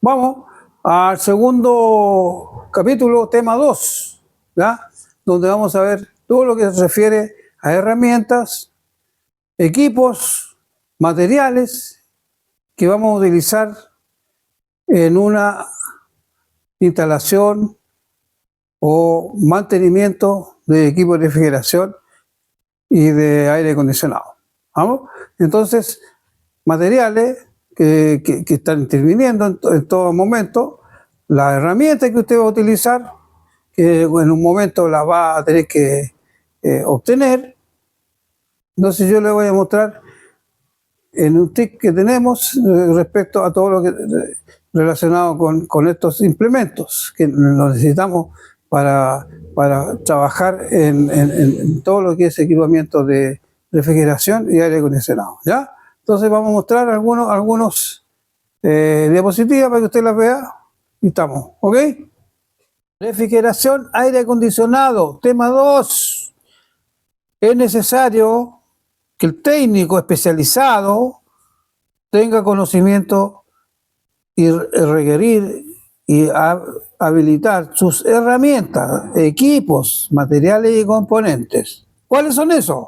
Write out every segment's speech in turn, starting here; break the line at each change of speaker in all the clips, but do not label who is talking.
Vamos al segundo capítulo, tema 2, ¿ya? Donde vamos a ver todo lo que se refiere a herramientas, equipos, materiales que vamos a utilizar en una instalación o mantenimiento de equipos de refrigeración y de aire acondicionado. ¿Vamos? Entonces, materiales que están interviniendo en todo momento, la herramienta que usted va a utilizar, que en un momento la va a tener que obtener. Entonces yo le voy a mostrar en un tip que tenemos respecto a todo lo que relacionado con estos implementos que lo necesitamos para trabajar en todo lo que es equipamiento de refrigeración y aire acondicionado, ¿ya? Entonces vamos a mostrar algunos diapositivas para que usted las vea y estamos, ¿ok? Refrigeración, aire acondicionado, tema 2. Es necesario que el técnico especializado tenga conocimiento y requerir y habilitar sus herramientas, equipos, materiales y componentes. ¿Cuáles son esos?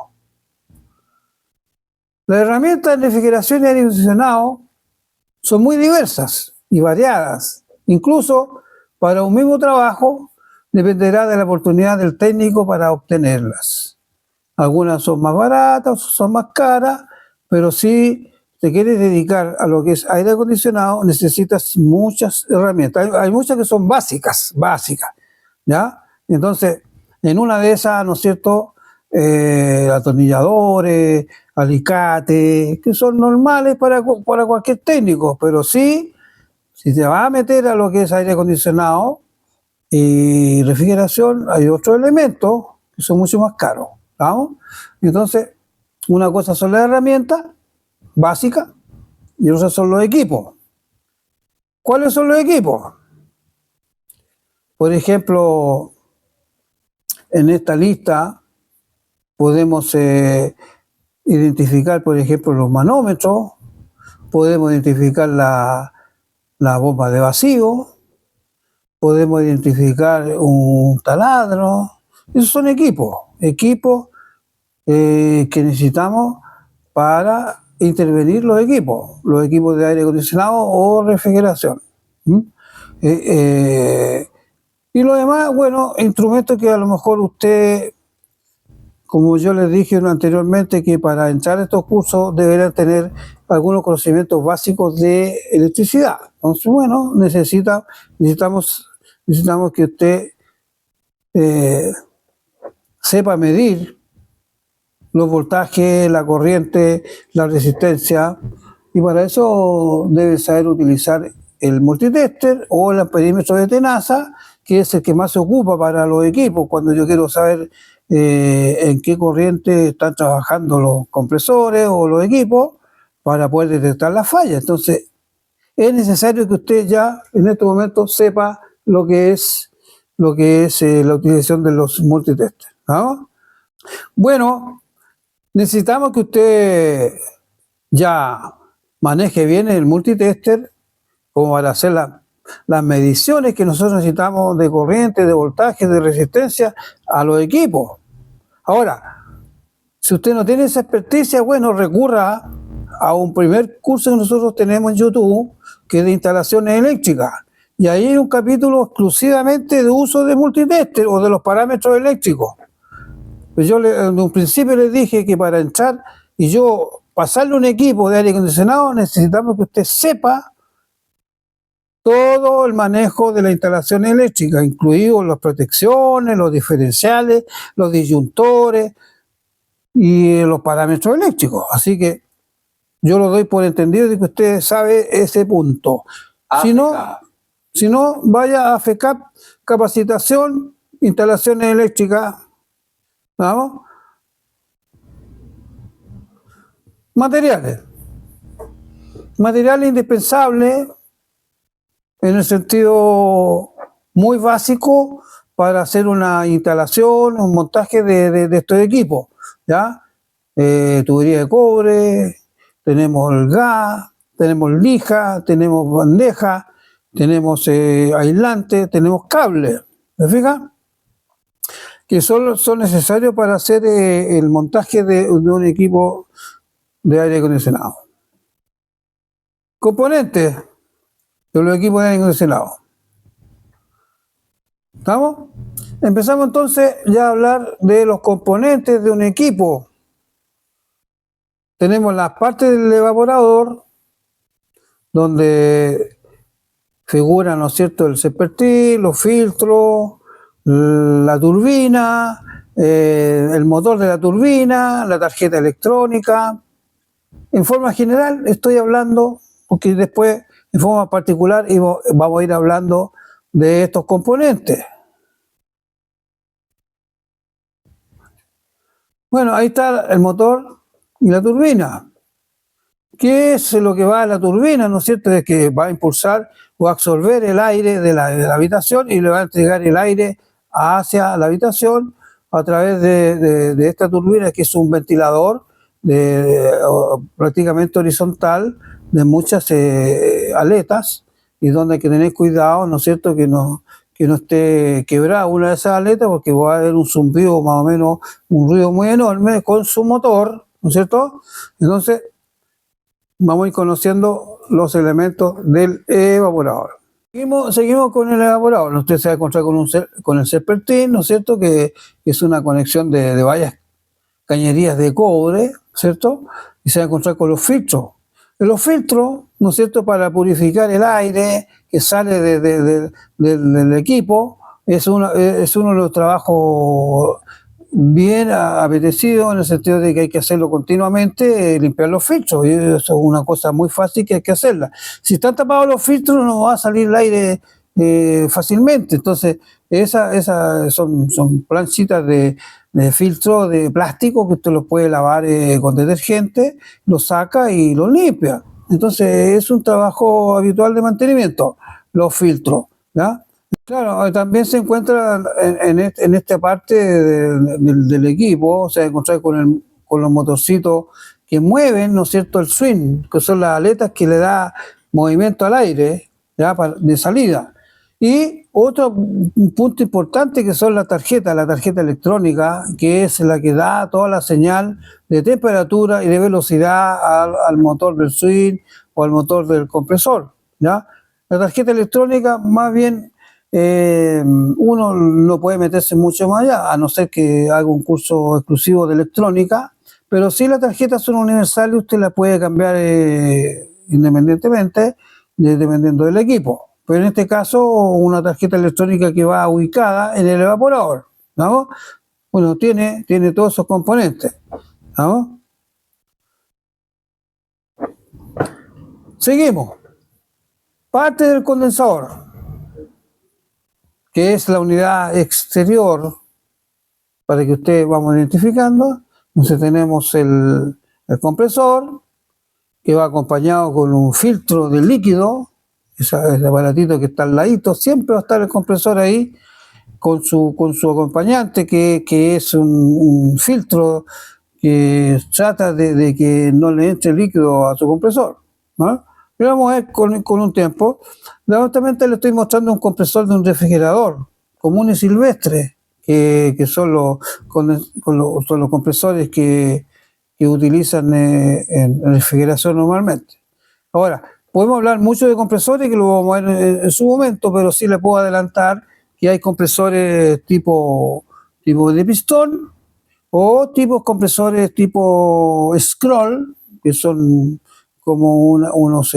Las herramientas de refrigeración y aire acondicionado son muy diversas y variadas. Incluso para un mismo trabajo dependerá de la oportunidad del técnico para obtenerlas. Algunas son más baratas, son más caras, pero si te quieres dedicar a lo que es aire acondicionado, necesitas muchas herramientas. Hay muchas que son básicas, ¿ya? Entonces, en una de esas, ¿no es cierto?, atornilladores, alicates, que son normales para cualquier técnico, pero sí, si te vas a meter a lo que es aire acondicionado y refrigeración, hay otros elementos que son mucho más caros, ¿vamos? Entonces, una cosa son las herramientas básicas y otra son los equipos. ¿Cuáles son los equipos? Por ejemplo, en esta lista podemos identificar, por ejemplo, los manómetros, podemos identificar la bomba de vacío, podemos identificar un taladro. Esos son equipos que necesitamos para intervenir los equipos de aire acondicionado o refrigeración. Y lo demás, bueno, instrumentos que a lo mejor usted, como yo les dije anteriormente, que para entrar a estos cursos deberán tener algunos conocimientos básicos de electricidad. Entonces, bueno, necesitamos que usted sepa medir los voltajes, la corriente, la resistencia, y para eso debe saber utilizar el multitester o el amperímetro de tenaza, que es el que más se ocupa para los equipos, cuando yo quiero saber en qué corriente están trabajando los compresores o los equipos para poder detectar las fallas. Entonces, es necesario que usted ya en este momento sepa lo que es la utilización de los multitesters, ¿no? Bueno, necesitamos que usted ya maneje bien el multitester como para hacer las mediciones que nosotros necesitamos de corriente, de voltaje, de resistencia a los equipos. Ahora, si usted no tiene esa experticia, bueno, recurra a un primer curso que nosotros tenemos en YouTube, que es de instalaciones eléctricas. Y ahí hay un capítulo exclusivamente de uso de multitester o de los parámetros eléctricos. Pues yo en un principio les dije que para entrar y yo pasarle un equipo de aire acondicionado necesitamos que usted sepa todo el manejo de la instalación eléctrica, incluidos las protecciones, los diferenciales, los disyuntores y los parámetros eléctricos. Así que yo lo doy por entendido de que usted sabe ese punto. Si no, vaya a FECAP, capacitación, instalaciones eléctricas. ¿Vamos? Materiales indispensables en el sentido muy básico para hacer una instalación, un montaje de estos equipos, ¿ya? Tubería de cobre, tenemos el gas, tenemos lija, tenemos bandeja, tenemos aislantes, tenemos cables, ¿me fijas? Que solo son necesarios para hacer el montaje de un equipo de aire acondicionado. Componentes de los equipos de aire acondicionado. ¿Estamos? Empezamos entonces ya a hablar de los componentes de un equipo. Tenemos las partes del evaporador, donde figuran, ¿no es cierto?, el serpentín, los filtros, la turbina, el motor de la turbina, la tarjeta electrónica. En forma general estoy hablando, porque después en forma particular vamos a ir hablando de estos componentes. Bueno, ahí está el motor y la turbina. ¿Qué es lo que va a la turbina? ¿No es cierto? Es que va a impulsar o absorber el aire de la habitación y le va a entregar el aire hacia la habitación a través de esta turbina, que es un ventilador prácticamente horizontal de muchas aletas, y donde hay que tener cuidado, ¿no es cierto?, que no esté quebrada una de esas aletas, porque va a haber un zumbido, más o menos un ruido muy enorme con su motor, ¿no es cierto? Entonces vamos a ir conociendo los elementos del evaporador. Seguimos con el evaporador. Usted se va a encontrar con el serpentín, ¿no es cierto?, que es una conexión de varias cañerías de cobre, ¿cierto? Y se va a encontrar con los filtros. Los filtros, ¿no es cierto?, para purificar el aire que sale del equipo, es uno de los trabajos bien apetecidos, en el sentido de que hay que hacerlo continuamente, limpiar los filtros, y eso es una cosa muy fácil que hay que hacerla. Si están tapados los filtros, no va a salir el aire fácilmente. Entonces, esas son planchitas de filtro de plástico que usted los puede lavar con detergente, los saca y los limpia. Entonces es un trabajo habitual de mantenimiento, los filtros, ¿ya? Claro, también se encuentra en esta parte del equipo, se va a encontrar con los motorcitos que mueven, ¿no es cierto?, el swing, que son las aletas que le da movimiento al aire, ¿ya?, de salida. Y otro punto importante, que son la tarjeta electrónica, que es la que da toda la señal de temperatura y de velocidad al motor del swing o al motor del compresor, ¿ya? La tarjeta electrónica, más bien, uno no puede meterse mucho más allá, a no ser que haga un curso exclusivo de electrónica, pero sí, las tarjetas son universales, usted las puede cambiar independientemente, dependiendo del equipo. Pero en este caso, una tarjeta electrónica que va ubicada en el evaporador, ¿no? Bueno, tiene todos esos componentes, ¿no? Seguimos. Parte del condensador, que es la unidad exterior, para que ustedes vamos identificando. Entonces tenemos el compresor, que va acompañado con un filtro de líquido, ese aparatito que está al ladito, siempre va a estar el compresor ahí, con su acompañante, que es un filtro que trata de que no le entre líquido a su compresor, ¿no? Pero vamos a ver con un tiempo. Justamente le estoy mostrando un compresor de un refrigerador común y silvestre, que son los compresores que utilizan en refrigeración normalmente. Ahora, podemos hablar mucho de compresores, que lo vamos a ver en su momento, pero sí le puedo adelantar que hay compresores tipo de pistón, o compresores tipo scroll, que son como unos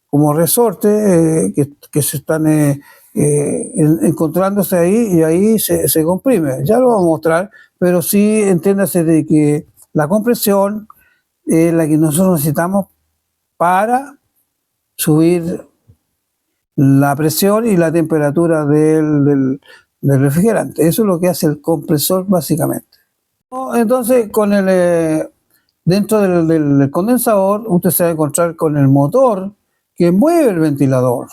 como resortes que se están encontrándose ahí, y ahí se comprime. Ya lo vamos a mostrar, pero sí entiéndase de que la compresión es la que nosotros necesitamos para subir la presión y la temperatura del refrigerante. Eso es lo que hace el compresor, básicamente. Entonces, dentro del condensador, usted se va a encontrar con el motor que mueve el ventilador,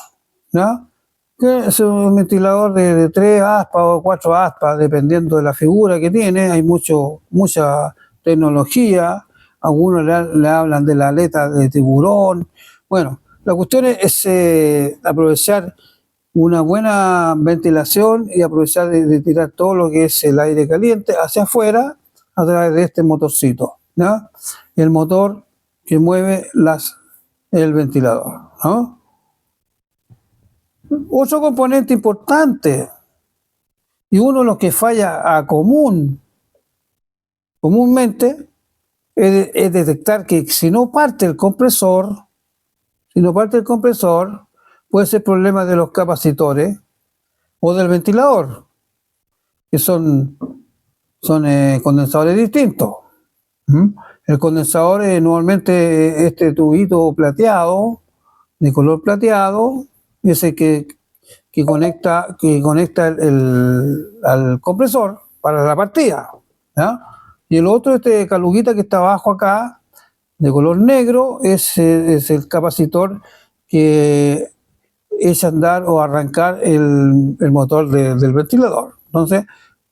¿no? Que es un ventilador de 3 aspas o 4 aspas, dependiendo de la figura que tiene. Hay mucha tecnología. Algunos le hablan de la aleta de tiburón. Bueno, La cuestión es aprovechar una buena ventilación y aprovechar de tirar todo lo que es el aire caliente hacia afuera a través de este motorcito, ¿ya? El motor que mueve el ventilador, ¿no? Otro componente importante y uno de los que falla comúnmente es detectar que si no parte el compresor, puede ser problema de los capacitores o del ventilador, que son condensadores distintos. El condensador es normalmente este tubito plateado, de color plateado, ese que conecta al compresor para la partida, ¿ya? Y el otro, este caluguita que está abajo acá, de color negro, es el capacitor que echa a andar o arrancar el motor del ventilador. Entonces,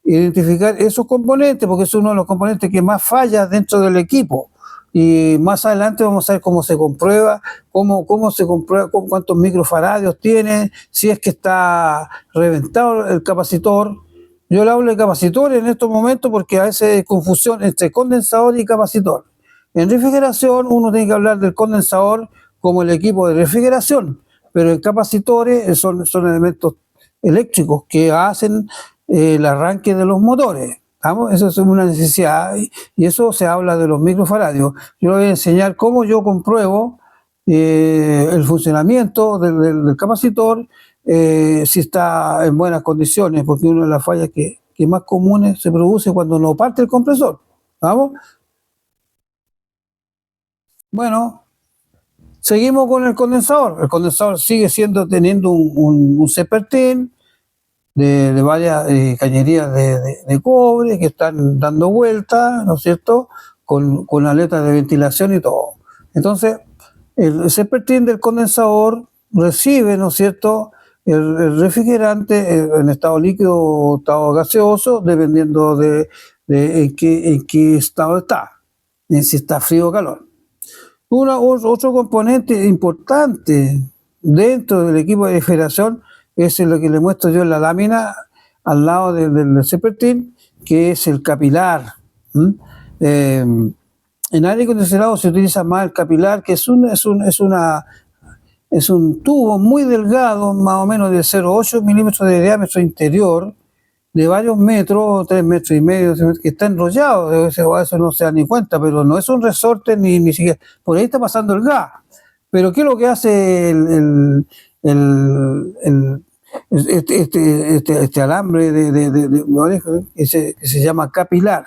identificar esos componentes, porque es uno de los componentes que más falla dentro del equipo. Y más adelante vamos a ver cómo se comprueba, cómo se comprueba, cuántos microfaradios tiene, si es que está reventado el capacitor. Yo le hablo de capacitor en estos momentos porque a veces hay confusión entre condensador y capacitor. En refrigeración uno tiene que hablar del condensador como el equipo de refrigeración, pero en capacitores son elementos eléctricos que hacen el arranque de los motores. ¿Vamos? Eso es una necesidad y eso se habla de los microfaradios. Yo voy a enseñar cómo yo compruebo el funcionamiento del capacitor, si está en buenas condiciones, porque una de las fallas que más comunes se produce cuando no parte el compresor. ¿Vamos? Bueno, seguimos con el condensador. El condensador sigue teniendo un serpentín de varias cañerías de cobre que están dando vueltas, ¿no es cierto?, con aletas de ventilación y todo. Entonces, el serpentín del condensador recibe, ¿no es cierto?, el refrigerante en estado líquido o estado gaseoso, dependiendo de en qué estado está, si está frío o calor. Otro componente importante dentro del equipo de refrigeración es lo que le muestro yo en la lámina al lado del serpentín, que es el capilar. En aire acondicionado se utiliza más el capilar, que es un tubo muy delgado, más o menos de 0,8 milímetros de diámetro interior, de varios metros, 3,5 metros, que está enrollado. Eso no se da ni cuenta, pero no es un resorte ni siquiera. Por ahí está pasando el gas. Pero ¿qué es lo que hace este alambre que se llama capilar?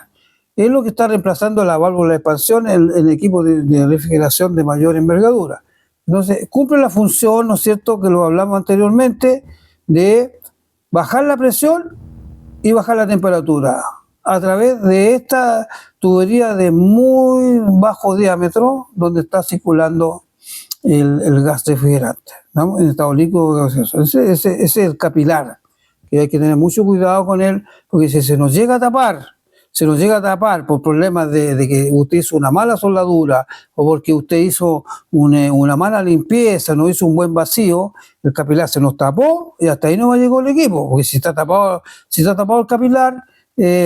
Es lo que está reemplazando la válvula de expansión en equipos de refrigeración de mayor envergadura. Entonces, cumple la función, ¿no es cierto?, que lo hablamos anteriormente, de bajar la presión y bajar la temperatura a través de esta tubería de muy bajo diámetro donde está circulando el gas refrigerante, ¿no?, en estado líquido o gaseoso. Ese es el capilar, que hay que tener mucho cuidado con él, porque si se nos llega a tapar por problemas de que usted hizo una mala soldadura o porque usted hizo una mala limpieza, no hizo un buen vacío, el capilar se nos tapó y hasta ahí no llegó el equipo, porque si está tapado el capilar,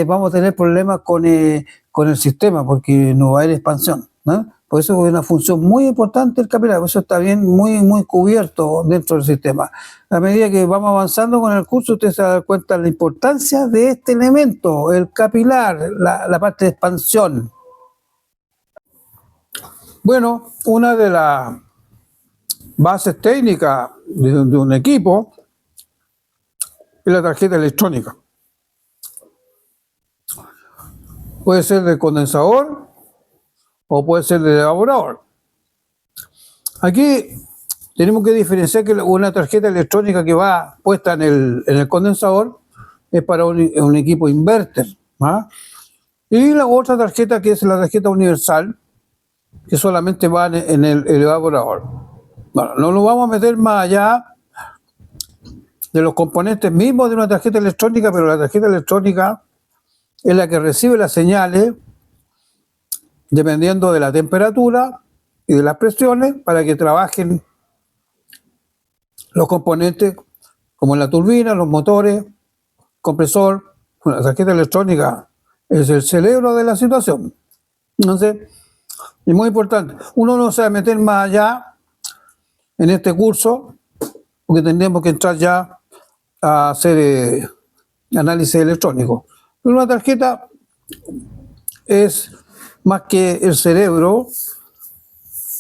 vamos a tener problemas con el sistema, porque no va a haber expansión, ¿no? Por eso es una función muy importante el capilar, por eso está bien muy cubierto dentro del sistema. A medida que vamos avanzando con el curso, usted se va a dar cuenta de la importancia de este elemento, el capilar, la parte de expansión. Bueno, una de las bases técnicas de un equipo es la tarjeta electrónica. Puede ser de condensador o puede ser de evaporador. Aquí tenemos que diferenciar que una tarjeta electrónica que va puesta en el condensador es para un equipo inverter, ¿ah? Y la otra tarjeta, que es la tarjeta universal, que solamente va en el evaporador. Bueno, no nos vamos a meter más allá de los componentes mismos de una tarjeta electrónica, pero la tarjeta electrónica es la que recibe las señales dependiendo de la temperatura y de las presiones para que trabajen los componentes como la turbina, los motores, compresor. La tarjeta electrónica es el cerebro de la situación. Entonces, es muy importante. Uno no se va a meter más allá en este curso, porque tendríamos que entrar ya a hacer análisis electrónico. Pero una tarjeta es más que el cerebro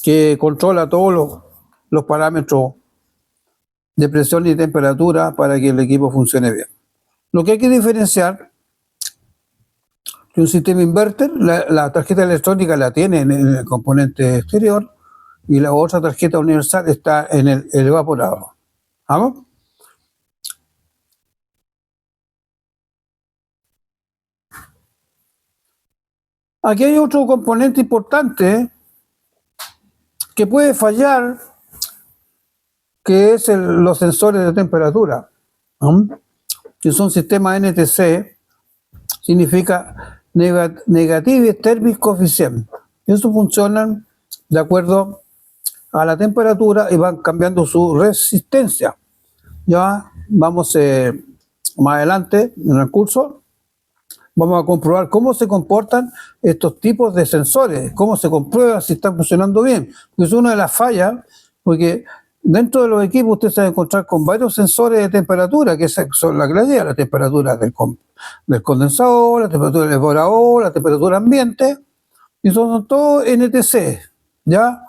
que controla todos los parámetros de presión y temperatura para que el equipo funcione bien. Lo que hay que diferenciar que un sistema inverter, la tarjeta electrónica la tiene en el componente exterior y la otra tarjeta universal está en el evaporador. ¿Vamos? Aquí hay otro componente importante que puede fallar, que es los sensores de temperatura, que son sistemas NTC, significa Negative Thermic Coefficient. Eso funcionan de acuerdo a la temperatura y van cambiando su resistencia. Ya vamos más adelante en el curso, vamos a comprobar cómo se comportan estos tipos de sensores, cómo se comprueba si están funcionando bien. Es una de las fallas, porque dentro de los equipos usted se va a encontrar con varios sensores de temperatura, que son la clase, la temperatura del condensador, la temperatura del evaporador, la temperatura ambiente, y son todos NTC, ¿ya?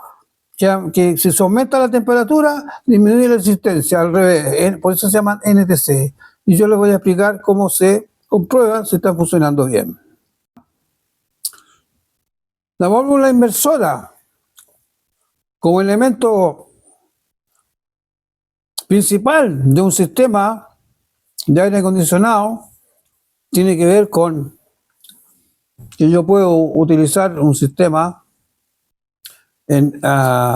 Que si se aumenta la temperatura, disminuye la resistencia, al revés, por eso se llaman NTC. Y yo les voy a explicar cómo se comprueban si están funcionando bien. La válvula inversora, como elemento principal de un sistema de aire acondicionado, tiene que ver con que yo puedo utilizar un sistema en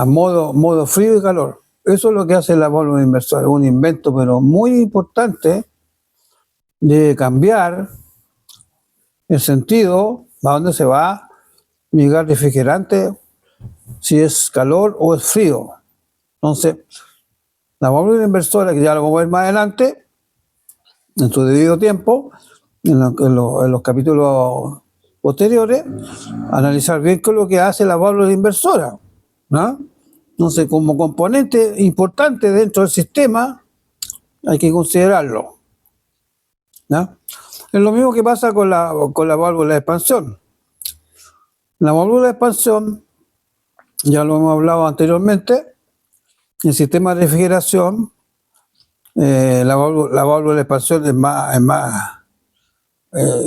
modo frío y calor. Eso es lo que hace la válvula inversora, un invento pero muy importante de cambiar el sentido a dónde se va mi gas refrigerante, si es calor o es frío. Entonces, la válvula inversora, que ya lo vamos a ver más adelante, en su debido tiempo, en los capítulos posteriores, analizar bien qué es lo que hace la válvula inversora, ¿no? Entonces, como componente importante dentro del sistema, hay que considerarlo, ¿no? Es lo mismo que pasa con la válvula de expansión. La válvula de expansión, ya lo hemos hablado anteriormente, el sistema de refrigeración, la válvula de expansión es más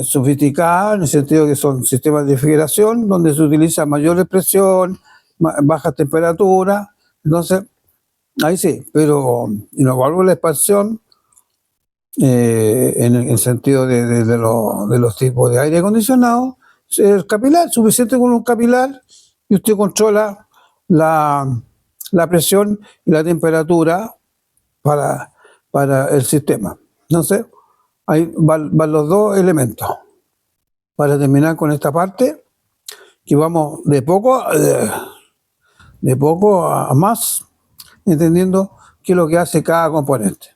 sofisticada, en el sentido que son sistemas de refrigeración donde se utiliza mayor presión, baja temperatura. Entonces, ahí sí, pero en la válvula de expansión, en el sentido de los tipos de aire acondicionado, el capilar, suficiente con un capilar y usted controla la presión y la temperatura para el sistema. Entonces, ahí van los dos elementos. Para terminar con esta parte, que vamos de poco a más, entendiendo qué es lo que hace cada componente.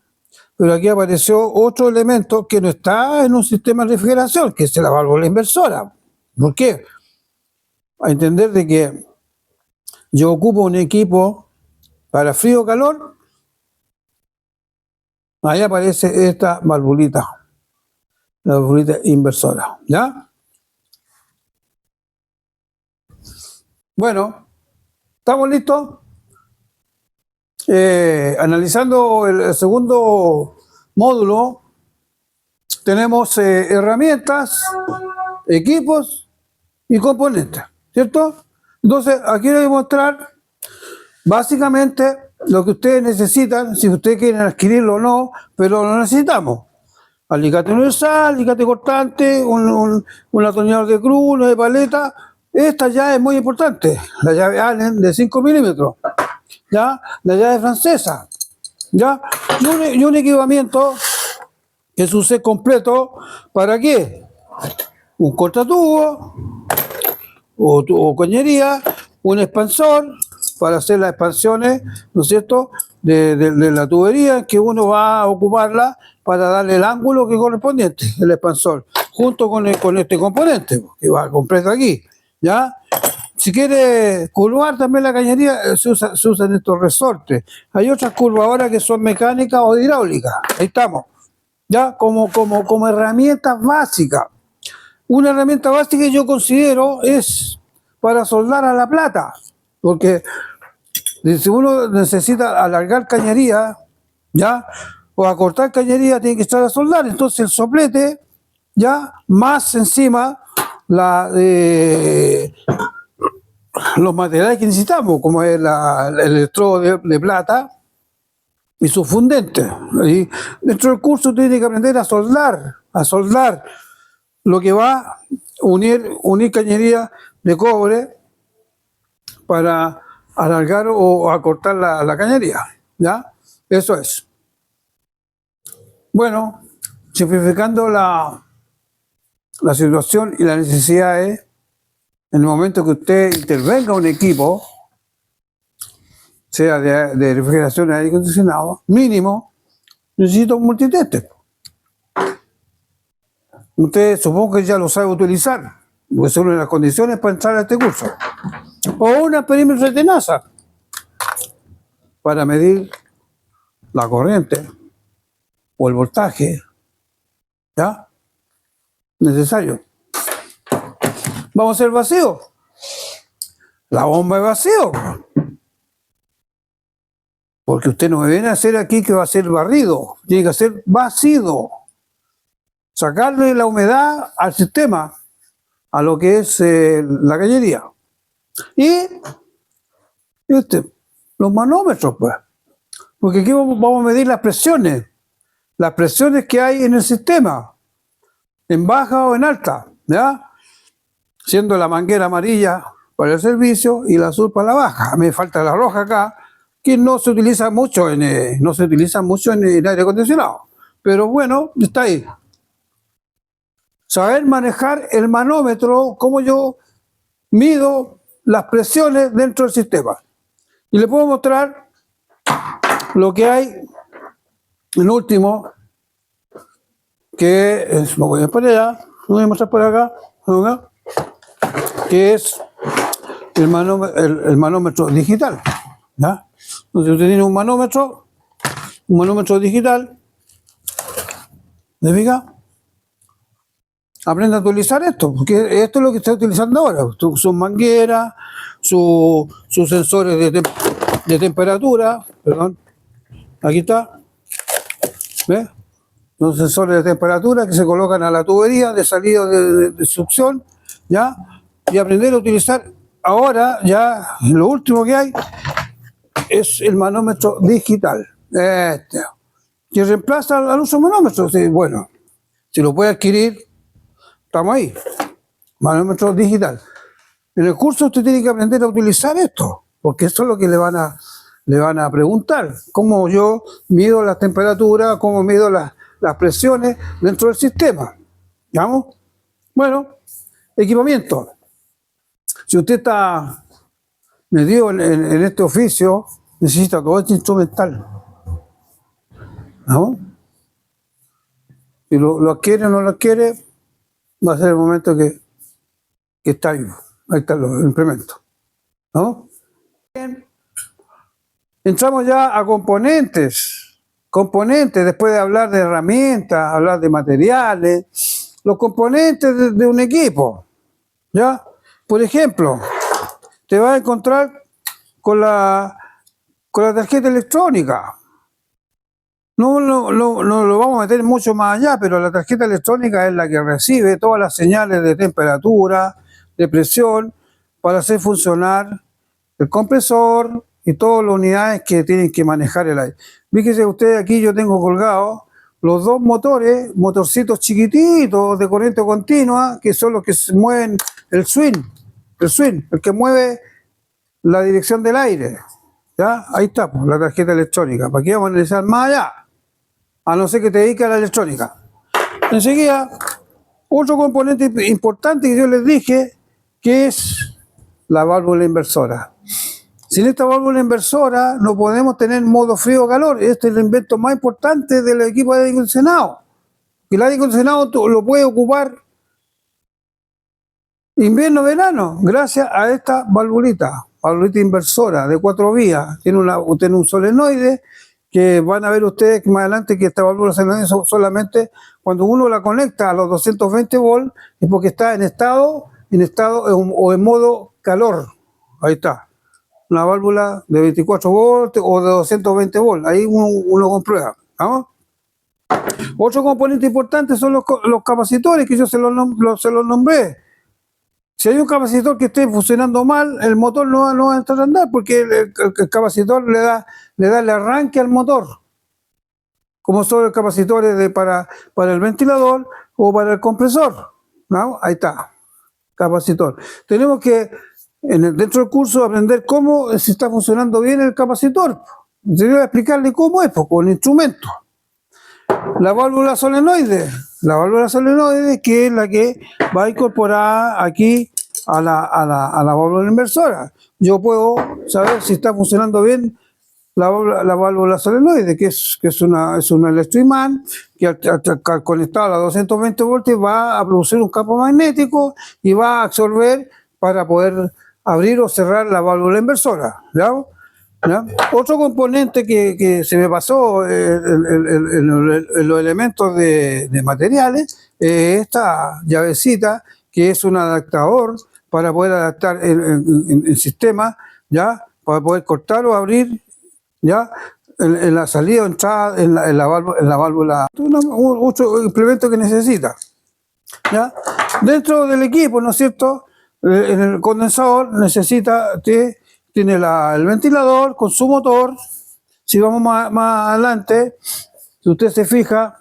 Pero aquí apareció otro elemento que no está en un sistema de refrigeración, que es la válvula inversora. ¿Por qué? A entender de que yo ocupo un equipo para frío o calor, ahí aparece esta valvulita, la valvulita inversora, ¿ya? Bueno, ¿estamos listos? Analizando el segundo módulo, tenemos herramientas, equipos y componentes, ¿cierto? Entonces, aquí voy a mostrar básicamente lo que ustedes necesitan, si ustedes quieren adquirirlo o no, pero lo necesitamos. Alicate universal, alicate cortante, un atornillador de cruz, una de paleta. Esta llave es muy importante, la llave Allen de 5 milímetros, ¿ya? La llave francesa, ¿ya? Y un equipamiento que es un set completo, ¿para qué? Un cortatubo o cañería, un expansor, para hacer las expansiones, ¿no es cierto?, de la tubería, que uno va a ocuparla para darle el ángulo que correspondiente, el expansor, junto con este componente que va completo aquí, ¿ya? Si quiere curvar también la cañería, se usan estos resortes. Hay otras curvadoras que son mecánicas o hidráulicas. Ahí estamos. ¿Ya? Como herramientas básicas. Una herramienta básica que yo considero es para soldar a la plata. Porque si uno necesita alargar cañería, ¿ya? O acortar cañería, tiene que estar a soldar. Entonces el soplete, ¿ya? Más encima los materiales que necesitamos, como es el electrodo de plata y su fundente. Y dentro del curso tiene que aprender a soldar lo que va a unir cañería de cobre para alargar o acortar la cañería, ¿ya? Eso es. Bueno, simplificando la situación y las necesidades, en el momento que usted intervenga un equipo, sea de refrigeración y aire acondicionado, mínimo, necesita un multitester. Usted supongo que ya lo sabe utilizar, porque son las condiciones para entrar a este curso. O una perímetro de tenaza para medir la corriente o el voltaje, ¿ya? Necesario. Vamos a hacer vacío. La bomba de vacío. Porque usted no me viene a hacer aquí que va a ser barrido. Tiene que hacer vacío. Sacarle la humedad al sistema, a lo que es la cañería. Y los manómetros, pues. Porque aquí vamos a medir las presiones que hay en el sistema, en baja o en alta, ¿ya? Siendo la manguera amarilla para el servicio y la azul para la baja. Me falta la roja acá, que no se utiliza mucho en aire acondicionado. Pero bueno, está ahí. Saber manejar el manómetro, cómo yo mido las presiones dentro del sistema. Y le puedo mostrar lo que hay en último, que es, me voy a poner allá, me voy a mostrar por acá, que es el manómetro digital, ¿ya? Entonces usted tiene un manómetro digital, ¿me fija? Aprenda a utilizar esto, porque esto es lo que está utilizando ahora, sus mangueras, sus sensores de temperatura, perdón, aquí está, ¿ves? Los sensores de temperatura que se colocan a la tubería de salida de succión, ¿ya? Y aprender a utilizar ahora, ya lo último que hay, es el manómetro digital, que reemplaza al uso manómetro. Bueno, si lo puede adquirir, estamos ahí, manómetro digital. En el curso usted tiene que aprender a utilizar esto, porque eso es lo que le van a preguntar, cómo yo mido las temperaturas, cómo mido las presiones dentro del sistema. ¿Vamos? Bueno, equipamiento. Si usted está metido en este oficio, necesita todo este instrumental. ¿No? Si lo adquiere o no lo adquiere, va a ser el momento que está vivo. Ahí están los implementos. ¿No? Bien. Entramos ya a componentes. Componentes, después de hablar de herramientas, hablar de materiales, los componentes de un equipo. ¿Ya? Por ejemplo, te vas a encontrar con la tarjeta electrónica. No lo vamos a meter mucho más allá, pero la tarjeta electrónica es la que recibe todas las señales de temperatura, de presión, para hacer funcionar el compresor y todas las unidades que tienen que manejar el aire. Fíjese usted, aquí yo tengo colgados los dos motorcitos chiquititos de corriente continua, que son los que se mueven el swing, el que mueve la dirección del aire. ¿Ya? Ahí está, pues, la tarjeta electrónica. ¿Para qué vamos a analizar más allá? A no ser que te dedique a la electrónica. Enseguida, otro componente importante que yo les dije, que es la válvula inversora. Sin esta válvula inversora no podemos tener modo frío o calor. Este es el invento más importante del equipo de aire acondicionado. El aire acondicionado lo puede ocupar invierno, verano, gracias a esta valvulita inversora de 4 vías. Tiene un solenoide que van a ver ustedes más adelante que esta válvula solenoide solamente cuando uno la conecta a los 220 volts es porque está en estado o en modo calor. Ahí está. Una válvula de 24 volts o de 220 volts. Ahí uno comprueba. ¿Vamos? Otro componente importante son los capacitores, que yo se los nombré. Si hay un capacitor que esté funcionando mal, el motor no va a entrar a andar porque el capacitor le da el arranque al motor. Como son los capacitores para el ventilador o para el compresor. ¿No? Ahí está. Capacitor. Tenemos que dentro del curso aprender cómo si está funcionando bien el capacitor. Yo voy a explicarle cómo es, pues, con instrumentos. La válvula solenoide que es la que va a incorporar aquí a la válvula inversora. Yo puedo saber si está funcionando bien la válvula solenoide, que es un electroimán que al conectado a la 220 voltios va a producir un campo magnético y va a absorber para poder abrir o cerrar la válvula inversora. ¿Ya? ¿Ya? Otro componente que se me pasó en los elementos de materiales es esta llavecita que es un adaptador para poder adaptar el sistema, ¿ya? Para poder cortar o abrir, ¿ya? En la salida o entrada en la válvula. Otro implemento que necesita, ¿ya? Dentro del equipo, ¿no es cierto? En el condensador tiene el ventilador con su motor. Si vamos más adelante, si usted se fija,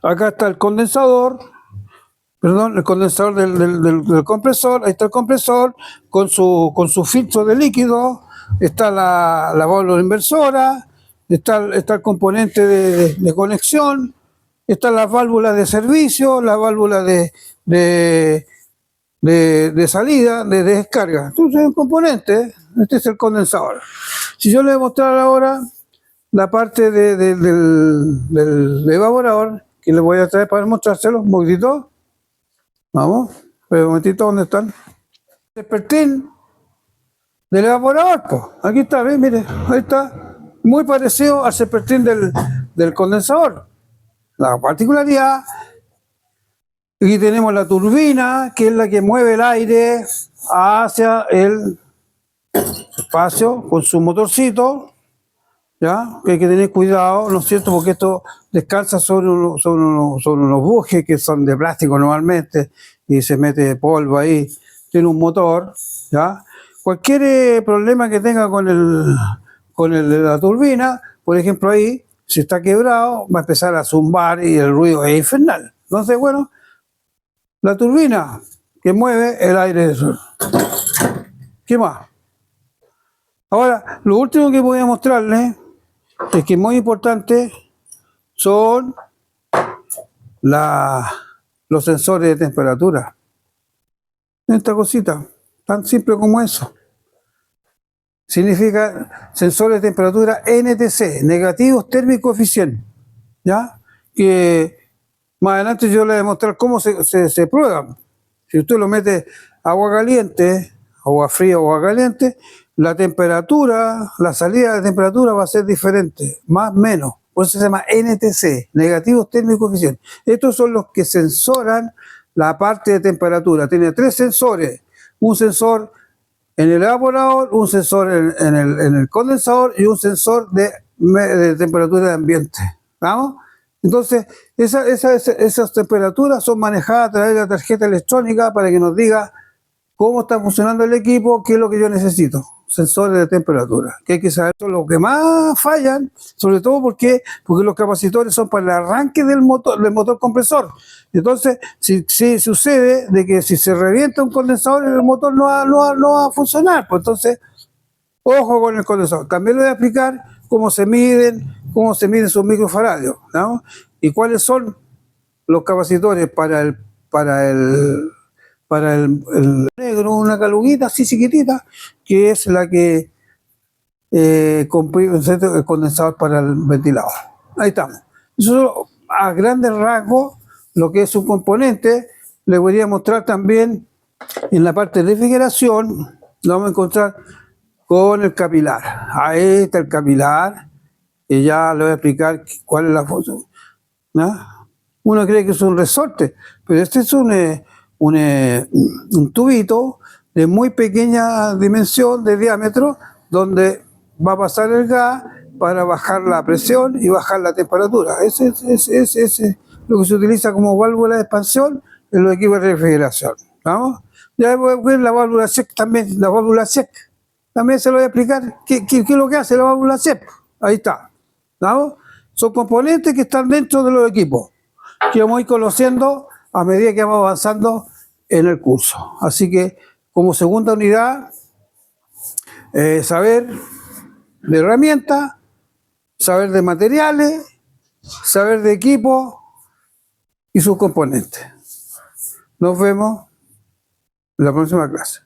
acá está el condensador del compresor. Ahí está el compresor con su filtro de líquido. Está la válvula inversora, está el componente de conexión, están las válvulas de servicio, la válvula de salida, de descarga. Entonces es un componente, este es el condensador. Si yo le voy a mostrar ahora la parte del evaporador, que le voy a traer para mostrárselo un poquitito. Vamos, un momentito, ¿dónde están? El pertín del evaporador, pues. Aquí está, ¿ves? Mire, ahí está, muy parecido al serpentín del condensador. La particularidad, aquí tenemos la turbina, que es la que mueve el aire hacia el espacio con su motorcito, ¿ya? Que hay que tener cuidado, ¿no es cierto? Porque esto descansa sobre unos bujes que son de plástico normalmente y se mete polvo ahí. Tiene un motor, ¿ya? Cualquier problema que tenga con la turbina, por ejemplo ahí, si está quebrado, va a empezar a zumbar y el ruido es infernal. Entonces, bueno, la turbina que mueve el aire. ¿Qué más? Ahora, lo último que voy a mostrarles es que es muy importante son los sensores de temperatura. Esta cosita, tan simple como eso. Significa sensores de temperatura NTC, negativos térmicos eficientes. ¿Ya? Que más adelante yo les voy a mostrar cómo se prueban. Si usted lo mete agua caliente, agua fría o agua caliente, la temperatura, la salida de temperatura va a ser diferente, más menos. Por eso se llama NTC, negativos térmicos eficientes. Estos son los que sensoran la parte de temperatura. Tiene 3 sensores, un sensor en el evaporador, un sensor en el condensador y un sensor de temperatura de ambiente. ¿Vamos? Entonces, esas temperaturas son manejadas a través de la tarjeta electrónica para que nos diga cómo está funcionando el equipo, qué es lo que yo necesito. Sensores de temperatura, que hay que saber. Lo que más fallan, sobre todo porque los capacitores son para el arranque del motor compresor. Entonces, si sucede de que si se revienta un condensador, el motor no va a funcionar. Pues entonces, ojo con el condensador. También le voy a explicar cómo se miden sus microfaradios, ¿no? Y cuáles son los capacitores para el negro pero una caluguita así chiquitita, que es la que comprime el condensador para el ventilador. Ahí estamos. Eso a grandes rasgos lo que es un componente. Le voy a mostrar también en la parte de refrigeración, lo vamos a encontrar con el capilar. Ahí está el capilar, y ya le voy a explicar cuál es la función, ¿no? Uno cree que es un resorte, pero este es un tubito de muy pequeña dimensión de diámetro, donde va a pasar el gas para bajar la presión y bajar la temperatura. Ese es lo que se utiliza como válvula de expansión en los equipos de refrigeración. ¿Vamos? Ya voy a ver la válvula SEC también, la válvula SEC. También se lo voy a explicar qué es lo que hace la válvula SEC. Ahí está. ¿Vamos? Son componentes que están dentro de los equipos, que vamos a ir conociendo a medida que vamos avanzando en el curso. Así que, como segunda unidad, saber de herramientas, saber de materiales, saber de equipo y sus componentes. Nos vemos en la próxima clase.